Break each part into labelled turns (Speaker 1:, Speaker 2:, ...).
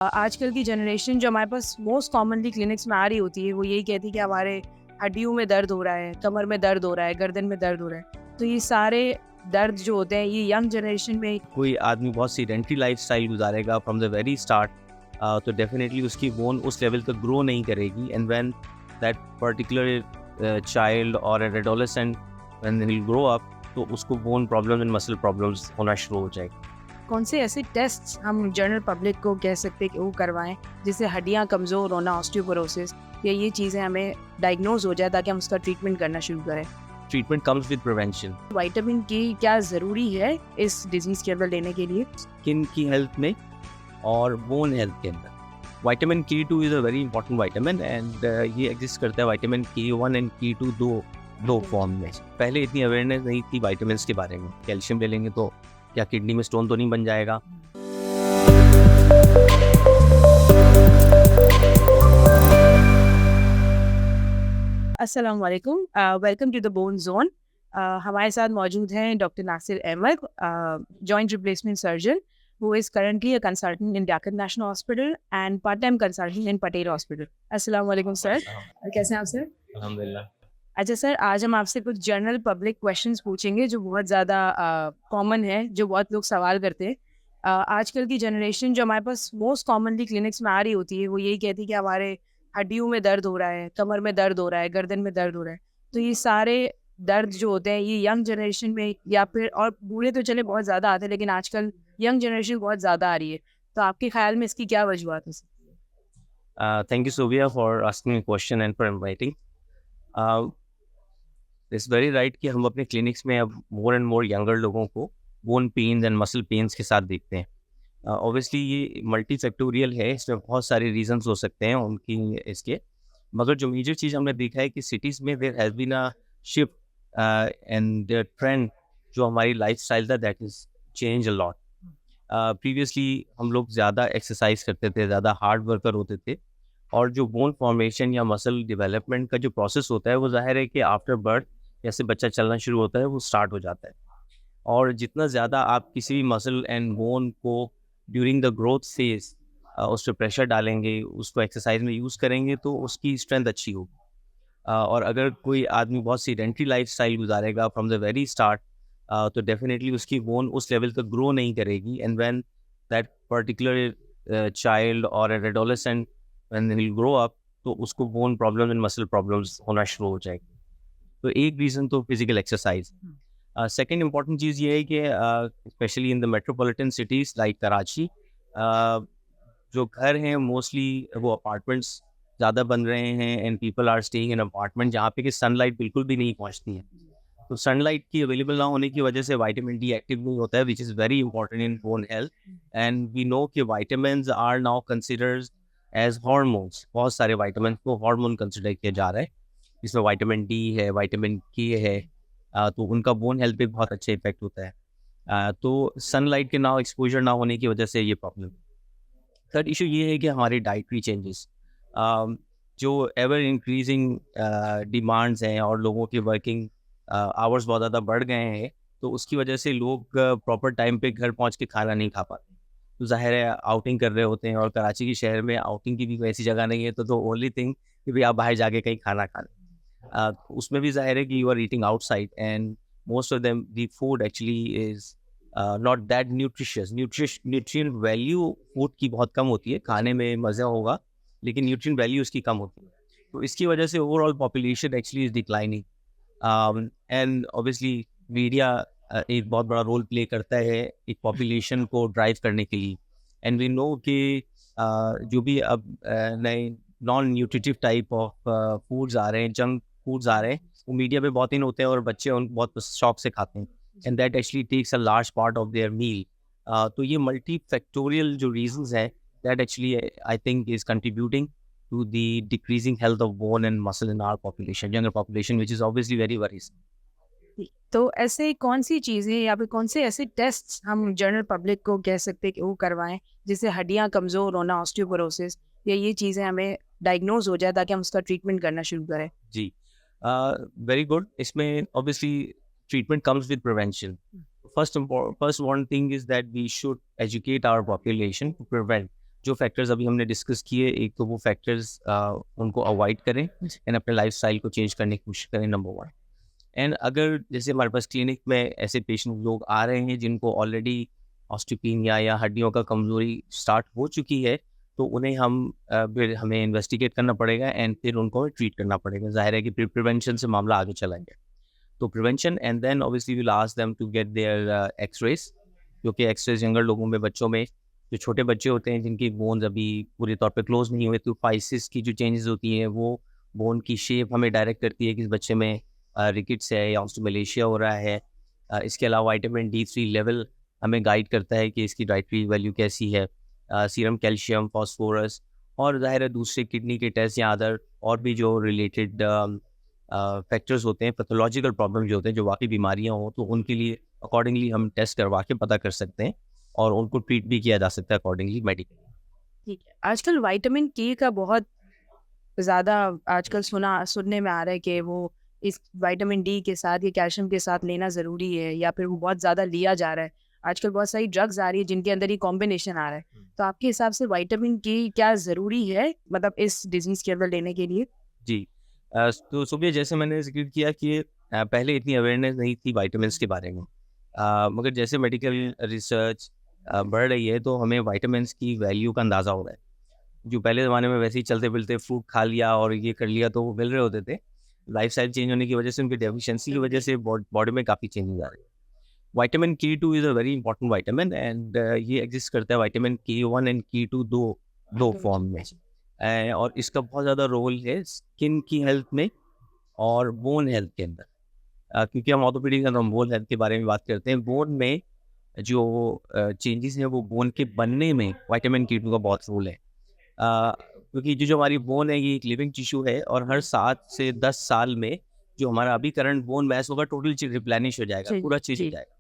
Speaker 1: आजकल की जनरेशन जो हमारे पास मोस्ट कॉमनली क्लिनिक्स में आ रही होती है वो यही कहती है कि हमारे हड्डियों में दर्द हो रहा है, कमर में दर्द हो रहा है, गर्दन में दर्द हो रहा है। तो ये सारे दर्द जो होते हैं ये यंग जनरेशन में
Speaker 2: कोई आदमी बहुत सीडेंटरी लाइफस्टाइल गुजारेगा फ्रॉम द वेरी स्टार्ट, तो डेफिनेटली उसकी बोन उस लेवल तक ग्रो नहीं करेगी। And when that particular child और an adolescent when he will grow up, तो उसको bone problems and muscle problems होना शुरू हो जाएगी।
Speaker 1: कौन से ऐसे टेस्ट हम जनरल पब्लिक को कह सकते हैं कि वो करवाएं जिससे हड्डियां कमज़ोर होना, ऑस्टियोपोरोसिस या ये चीज़ें हमें डायग्नोज हो जाए ताकि हम उसका ट्रीटमेंट करना शुरू करें।
Speaker 2: Treatment comes with prevention.
Speaker 1: Vitamin की क्या ज़रूरी है इस डिजीज़ के अंदर लेने के लिए?
Speaker 2: स्किन की हेल्थ में और बोन हेल्थ के अंदर vitamin K2 is a very important vitamin, and ये एग्जिस्ट करता है विटामिन K1 एंड K2 दो फॉर्म में। पहले इतनी अवेयरनेस नहीं थी विटामिन के बारे में। कैल्शियम ले लेंगे तो क्या किडनी में स्टोन तो नहीं बन जाएगा।
Speaker 1: अस्सलाम वालेकुम, welcome to the bone zone. हमारे साथ मौजूद हैं doctor Nasir Ahmed, joint replacement surgeon who is currently a consultant in Deccan National Hospital and part-time consultant in Patel Hospital. अस्सलाम वालेकुम सर, कैसे हैं आप सर?
Speaker 2: अल्हम्दुलिल्लाह।
Speaker 1: अच्छा सर, आज हम आपसे कुछ जनरल पब्लिक क्वेश्चंस पूछेंगे जो बहुत ज़्यादा कॉमन है, जो बहुत लोग सवाल करते हैं। आजकल की जनरेशन जो हमारे पास मोस्ट कॉमनली क्लिनिक्स में आ रही होती है वो यही कहती है कि हमारे हड्डियों में दर्द हो रहा है, कमर में दर्द हो रहा है, गर्दन में दर्द हो रहा है। तो ये सारे दर्द जो होते हैं ये यंग जनरेशन में या फिर और बूढ़े तो चले बहुत ज़्यादा आते हैं, लेकिन आजकल यंग जनरेशन बहुत ज़्यादा आ रही है। तो आपके ख्याल में इसकी क्या वजूहत है?
Speaker 2: Thank you, Sylvia, for asking me a question and for inviting. It's very right कि हम अपने क्लिनिक्स में अब मोर एंड मोर यंगर लोगों को bone pains and muscle pains के साथ देखते हैं। ऑब्वियसली ये मल्टी फैक्टोरियल है, इसमें बहुत सारे रीजंस हो सकते हैं उनकी इसके, मगर जो मेजर चीज़ हमने देखा है कि सिटीज़ में there has been a shift and trend, जो हमारी लाइफस्टाइल था that is change a lot. Previously हम लोग ज़्यादा एक्सरसाइज करते थे, ज़्यादा हार्ड वर्कर होते थे, और जो बोन फॉर्मेशन या मसल डेवलपमेंट का जो प्रोसेस होता है वो जाहिर है कि आफ्टर बर्थ जैसे बच्चा चलना शुरू होता है वो स्टार्ट हो जाता है। और जितना ज़्यादा आप किसी भी मसल एंड बोन को ड्यूरिंग द ग्रोथ फेज उस पर प्रेशर डालेंगे, उसको एक्सरसाइज में यूज़ करेंगे, तो उसकी स्ट्रेंथ अच्छी होगी। और अगर कोई आदमी बहुत सीडेंटरी लाइफस्टाइल गुजारेगा फ्रॉम द वेरी स्टार्ट, तो डेफिनेटली उसकी बोन उस लेवल तक ग्रो नहीं करेगी। And when that particular child और an adolescent when he will grow up, तो उसको bone problem and muscle problems होना शुरू हो जाएगी। तो एक रीज़न तो फिजिकल एक्सरसाइज। सेकेंड इम्पॉर्टेंट चीज़ ये है कि specially in the metropolitan cities like Karachi, जो घर हैं मोस्टली वो अपार्टमेंट्स ज़्यादा बन रहे हैं, and people are staying in apartment जहाँ पे कि सनलाइट बिल्कुल भी नहीं पहुँचती है। तो सनलाइट की अवेलेबल ना होने की वजह से विटामिन डी एक्टिव नहीं होता है, which is very important in bone health. And we know कि vitamins are now considered as hormones. बहुत सारे विटामिन को हार्मोन कंसिडर किया जा रहा है, जिसमें विटामिन डी है, विटामिन के है, तो उनका बोन हेल्थ पे बहुत अच्छा इफेक्ट होता है। तो सनलाइट के ना एक्सपोजर ना होने की वजह से ये प्रॉब्लम। थर्ड इशू ये है कि हमारे डाइटरी चेंजेस, जो एवर इंक्रीजिंग डिमांड्स हैं और लोगों के वर्किंग आवर्स बहुत ज़्यादा बढ़ गए हैं, तो उसकी वजह से लोग प्रॉपर टाइम पे घर पहुंच के खाना नहीं खा पाते। तो ज़ाहिर है आउटिंग कर रहे होते हैं, और कराची की शहर में आउटिंग की भी कोई ऐसी जगह नहीं है, तो ओनली थिंग कि भाई आप बाहर जाके कहीं खाना खा लें। उसमें भी ज़ाहिर है कि you are eating outside, and most of them the food actually is not that nutritious. Nutrient value food की बहुत कम होती है, खाने में मज़ा होगा लेकिन न्यूट्रिएंट वैल्यू उसकी कम होती है। तो इसकी वजह से overall population actually is declining. And obviously media एक बहुत बड़ा रोल प्ले करता है एक पॉपुलेशन को ड्राइव करने के लिए। एंड वी नो कि जो भी अब नए non nutritive type of foods आ रहे हैं, जंक फूड्स आ रहे हैं, वो मीडिया पे बहुत इन होते हैं और बच्चे उन बहुत शौक से खाते हैं, and that actually takes a large part of their meal. तो ये मल्टी फैक्टोरियल जो रीजंस हैं, that actually I think is contributing to the decreasing health of bone and muscle in our population, younger population, which is obviously very worrisome.
Speaker 1: तो ऐसे कौन सी चीज़ें या फिर कौन से ऐसे टेस्ट हम जनरल पब्लिक को कह सकते हैं कि वो करवाएं जिससे हड्डियां कमज़ोर होना, ऑस्टियोपोरोसिस या ये चीज़ें हमें डायग्नोज हो जाए ताकि हम उसका ट्रीटमेंट करना शुरू करें?
Speaker 2: जी, वेरी गुड। इसमें obviously treatment comes with prevention. First one thing is that we should educate our population to prevent. जो फैक्टर्स अभी हमने डिस्कस किए, एक तो वो फैक्टर्स उनको अवॉइड करें एंड अपने लाइफस्टाइल को चेंज करने की कोशिश करें, नंबर वन। एंड अगर जैसे हमारे पास क्लिनिक में ऐसे पेशेंट लोग आ रहे हैं जिनको ऑलरेडी ऑस्टियोपेनिया या हड्डियों का कमजोरी स्टार्ट हो चुकी है, तो उन्हें फिर हमें इन्वेस्टिगेट करना पड़ेगा एंड फिर उनको ट्रीट करना पड़ेगा। जाहिर है कि प्रिवेंशन से मामला आगे चलाएंगे, तो prevention and then obviously will ask them to get their x-rays, क्योंकि एक्सरेज यंगर लोगों में, बच्चों में, जो छोटे बच्चे होते हैं जिनकी बोन्स अभी पूरे तौर पे क्लोज नहीं हुए, तो फाइसिस की जो चेंजेस होती हैं वो बोन की शेप हमें डायरेक्ट करती है कि इस बच्चे में रिकेट्स है या ऑस्टियोमैलेशिया हो रहा है। इसके अलावा विटामिन D3 लेवल हमें गाइड करता है कि इसकी डाइटरी वैल्यू कैसी है, सीरम कैल्शियम, फास्फोरस, और ज़ाहिर है दूसरे किडनी के टेस्ट या अदर और भी जो रिलेटेड फैक्टर्स होते हैं, पैथोलॉजिकल प्रॉब्लम जो होते हैं, जो वाकई बीमारियां हों, तो उनके लिए अकॉर्डिंगली हम टेस्ट करवा के पता कर सकते हैं और उनको ट्रीट भी किया जा सकता है अकॉर्डिंगली मेडिकली।
Speaker 1: ठीक है। आजकल विटामिन के का बहुत ज़्यादा आजकल सुनने में आ रहा है कि वो इस विटामिन डी के साथ या कैल्शियम के साथ लेना ज़रूरी है, या फिर वो बहुत ज़्यादा लिया जा रहा है। आजकल बहुत सारी ड्रग्स आ रही है जिनके अंदर ये कॉम्बिनेशन आ रहा है। तो आपके हिसाब से विटामिन के क्या ज़रूरी है, मतलब इस डिजीज़ के अंदर लेने के लिए?
Speaker 2: जी, तो सुबह जैसे मैंने जिक्र किया कि पहले इतनी अवेयरनेस नहीं थी विटामिन्स के बारे में, मगर जैसे मेडिकल रिसर्च बढ़ रही है तो हमें विटामिन्स की वैल्यू का अंदाज़ा हो रहा है। जो पहले ज़माने में वैसे ही चलते-फिरते फ्रूट खा लिया और ये कर लिया तो वो मिल रहे होते थे, लाइफ़स्टाइल चेंज होने की वजह से, उनकी डेफिशिएंसी की वजह से बॉडी में काफ़ी चेंजेस आ रहे हैं। Vitamin K2 is a very important vitamin and ये एग्जिस्ट करता है विटामिन K1 एंड K2 दो फॉर्म में। और इसका बहुत ज़्यादा रोल है स्किन की हेल्थ में और बोन हेल्थ के अंदर। क्योंकि हम ऑर्थोपेडिक्स एंड हम बोन हेल्थ के बारे में बात करते हैं, बोन में जो चेंजेस हैं वो बोन के बनने में विटामिन K2 का बहुत रोल है। क्योंकि जो हमारी बोन है ये एक लिविंग टिश्यू है और हर 7 से 10 साल में जो हमारा अभी करंट बोन मैस होगा टोटल रिप्लेनिश हो जाएगा, पूरा चेंज हो जाएगा।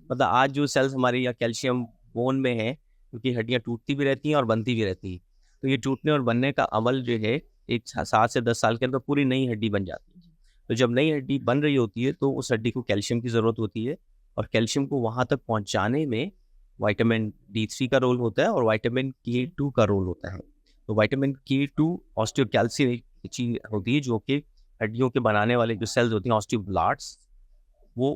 Speaker 2: मतलब आज जो सेल्स हमारी या कैल्शियम बोन में है, क्योंकि हड्डियाँ टूटती भी रहती हैं और बनती भी रहती हैं, तो ये टूटने और बनने का अमल जो है एक 7 से 10 साल के अंदर पूरी नई हड्डी बन जाती है। तो जब नई हड्डी बन रही होती है तो उस हड्डी को कैल्शियम की ज़रूरत होती है और कैल्शियम को वहाँ तक पहुँचाने में विटामिन D3 का रोल होता है और विटामिन K2 का रोल होता है। तो विटामिन K2 ऑस्टियोकैल्सिन एक चीज़ होती है जो कि हड्डियों के बनाने वाले जो सेल्स होती हैं ऑस्टियोब्लास्ट्स, वो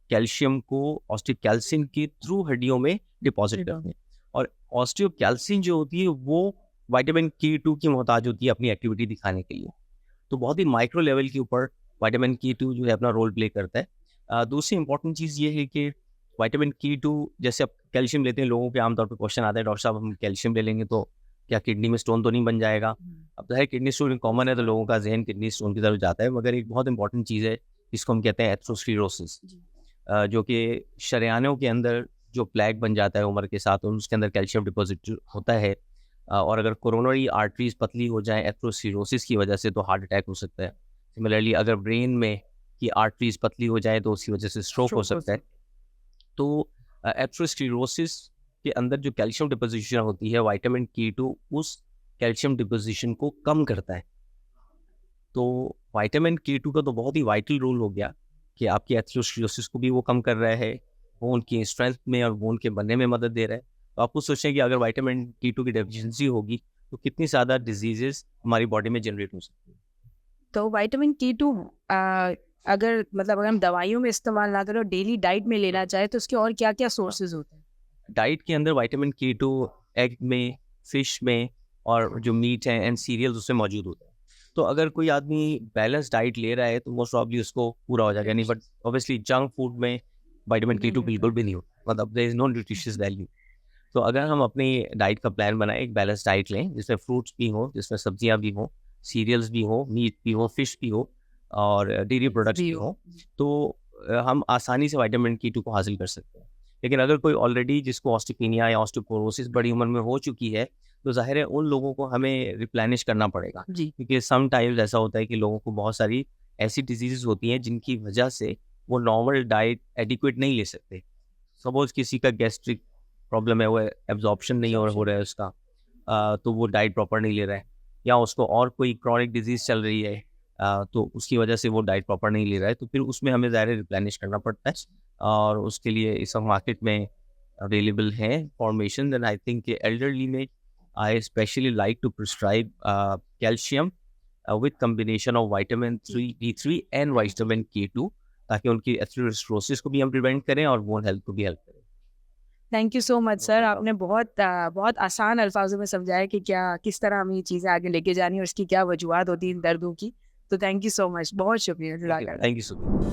Speaker 2: कैल्शियम को ऑस्टियोकैल्सिन के थ्रू हड्डियों में डिपॉजिट करते हैं और ऑस्टियोकैल्सिन जो होती है वो विटामिन K2 की मोहताज होती है अपनी एक्टिविटी दिखाने के लिए। तो बहुत ही माइक्रो लेवल के ऊपर विटामिन K2 जो है अपना रोल प्ले करता है। दूसरी इंपॉर्टेंट चीज़ ये है कि विटामिन K2 जैसे आप कैल्शियम लेते हैं, लोगों के आमतौर पर क्वेश्चन आता है, डॉक्टर साहब हम कैल्शियम ले लेंगे तो क्या किडनी में स्टोन तो नहीं बन जाएगा? अब तो है किडनी स्टोन कॉमन है तो लोगों का जहन किडनी स्टोन की तरफ जाता है, मगर एक बहुत इंपॉर्टेंट चीज़ है जिसको हम कहते हैं एथेरोस्क्लेरोसिस, जो कि शरेयानों के अंदर जो प्लैक बन जाता है उम्र के साथ और उसके अंदर कैल्शियम डिपॉजिट होता है। और अगर कोरोनरी आर्टरीज पतली हो जाएं एथेरोस्क्लेरोसिस की वजह से तो हार्ट अटैक हो सकता है। सिमिलरली अगर ब्रेन में की आर्टरीज पतली हो जाए तो उसकी वजह से स्ट्रोक हो सकता है। तो एथेरोस्क्लेरोसिस के अंदर जो कैल्शियम डिपोजिशन होती है विटामिन K2 उस कैल्शियम डिपोजिशन को कम करता है। तो विटामिन K2 का तो बहुत ही वाइटल रोल हो गया कि आपकी एथेरोस्क्लेरोसिस को भी वो कम कर रहा है, बोन की स्ट्रेंथ में और बोन के बनने में मदद दे रहा है। तो आपको सोचें कि अगर विटामिन K2 की डेफिशिएंसी होगी तो कितनी ज़्यादा डिजीजेस हमारी बॉडी में जनरेट हो सकती है।
Speaker 1: तो विटामिन K2 अगर मतलब अगर हम दवाइयों में इस्तेमाल ना करें और डेली डाइट में लेना चाहे तो उसके और क्या क्या सोर्सेज होते हैं?
Speaker 2: डाइट के अंदर विटामिन K2 एग में, फिश में और जो मीट है एंड सीरियल्स उसमें मौजूद होता है। तो अगर कोई आदमी बैलेंस डाइट ले रहा है तो मोस्ट प्रॉब्ली उसको पूरा हो जाएगा, नहीं बट ऑब्वियसली जंक फूड में विटामिन K2 बिल्कुल भी नहीं होता, मतलब there is no nutritious value. तो अगर हम अपनी डाइट का प्लान बनाएं, एक बैलेंस डाइट लें जिसमें फ्रूट्स भी हों, जिसमें सब्जियां भी हों, सीरियल्स भी हों, मीट भी हो, फिश भी हो और डेयरी प्रोडक्ट्स भी हों, तो हम आसानी से विटामिन K2 को हासिल कर सकते हैं। लेकिन अगर कोई ऑलरेडी जिसको ऑस्टियोपेनिया या ऑस्टियोपोरोसिस बड़ी उम्र में हो चुकी है तो जाहिर है उन लोगों को हमें रिप्लेनिश करना पड़ेगा, क्योंकि सम टाइम्स ऐसा होता है कि लोगों को बहुत सारी ऐसी डिजीजेस होती हैं जिनकी वजह से वो नॉर्मल डाइट एडिक्वेट नहीं ले सकते। सपोज किसी का गैस्ट्रिक प्रॉब्लम है, वो एब्जॉर्प्शन नहीं हो रहा है उसका, तो वो डाइट प्रॉपर नहीं ले रहा है, या उसको और कोई क्रॉनिक डिजीज़ चल रही है, तो उसकी वजह से वो डाइट प्रॉपर नहीं ले रहा है, तो फिर उसमें हमें ज़ाहिर रिप्लेनिश करना पड़ता है और उसके लिए इस वक्त मार्केट में अवेलेबल है formation. And I think elderly में I especially like to prescribe calcium with combination of vitamin 3, D3 and vitamin K2 ताकि उनकी एथेरोस्क्लेरोसिस को भी हम प्रिवेंट करें और बोन हेल्थ को भी हेल्प करें।
Speaker 1: Thank you so much sir,
Speaker 2: welcome.
Speaker 1: आपने बहुत आसान अल्फाजों में समझाया कि किस तरह हमें ये चीज़ें आगे लेके जानी है और इसकी क्या वजूहत होती हैं इन दर्दों की। तो थैंक यू सो मच, बहुत शुक्रिया जुड़ा कर।
Speaker 2: Thank you so much.